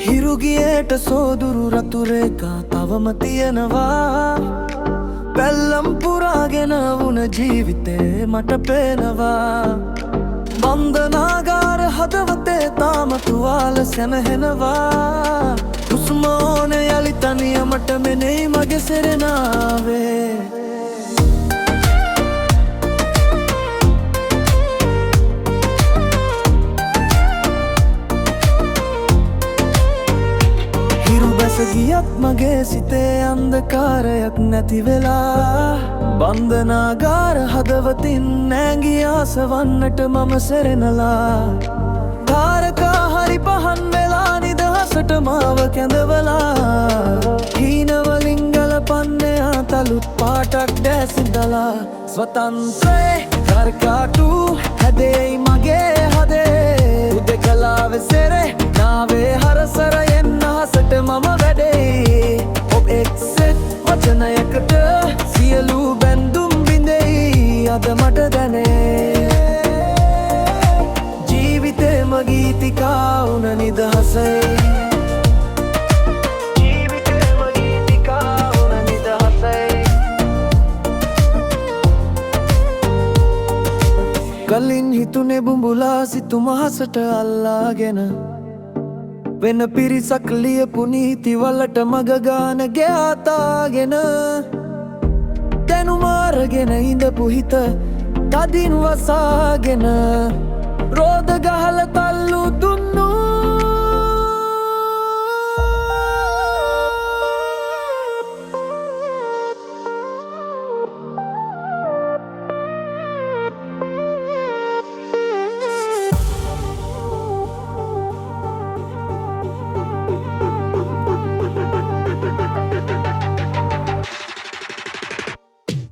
හිරුගියට සෝදුරු රතුරේකා තවම තියෙනවා පැල්ලම් පුරාගෙන වුණ ජීවිතේ මට පේනවා බන්ධනාගාර හදවතේ තාම තුවාල සැනහෙනවා හුස්ම ඕන යලි තනියමට මෙනෙයි මගේ සෙරෙනාවේ ගියත් මගේ සිතේ අන්ධකාරයක් නැති වෙලා බන්ධනාගාර හදවතින් නැගී ආසවන්නට මම සෙරෙනලා තාරකා හරි පහන් වෙලා නිදහසට මාව කැඳවලා හීනවලින් ගලපන්නේ ආතලුත් පාටක් දැසිඳලා ස්වතන්ත්‍රේ කරකාටු හැදෙයි මගේ හදේ උදෙකලාවේ සෙරේ නාවේ හරසරයෙන් අහසට මම වැඩෙයි ඔබ එක්සෙත් වචනයකට සියලු බැඳුම් බිඳෙයි අද මට දැනේ ජීවිතේම ගීතිකා වුණ නිදහසයි ජීවිතේම ගීතිකා වුණ නිදහසයි කලින් හිතුනේ බුඹුලා සිතුම හසට අල්ලාගෙන වෙන පිරිසක් ලියපු නීතිවලට මග ගාන ගෑතාගෙන දැනුම අරගෙන ඉඳපු හිත තදින් වසාගෙන රෝද ගහල තල්ලු දුන්නු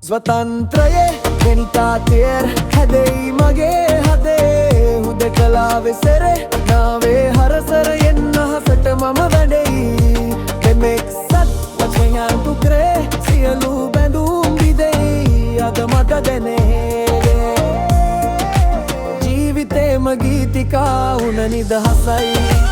ස්වතන්ත්‍රයේ වෙනිතාතේර් හැදෙයි මගේ හදේ හුදකලාවේ සෙරේ නාවේ හරසරයෙන් අහසට මම වැඩෙයි දෙමෙක්සත් වචනයන් පුකරේ සියලු බැඳුම් බිඳෙයි අද මට දැනේ ජීවිතේම ගීතිකා වුණ නිදහසයි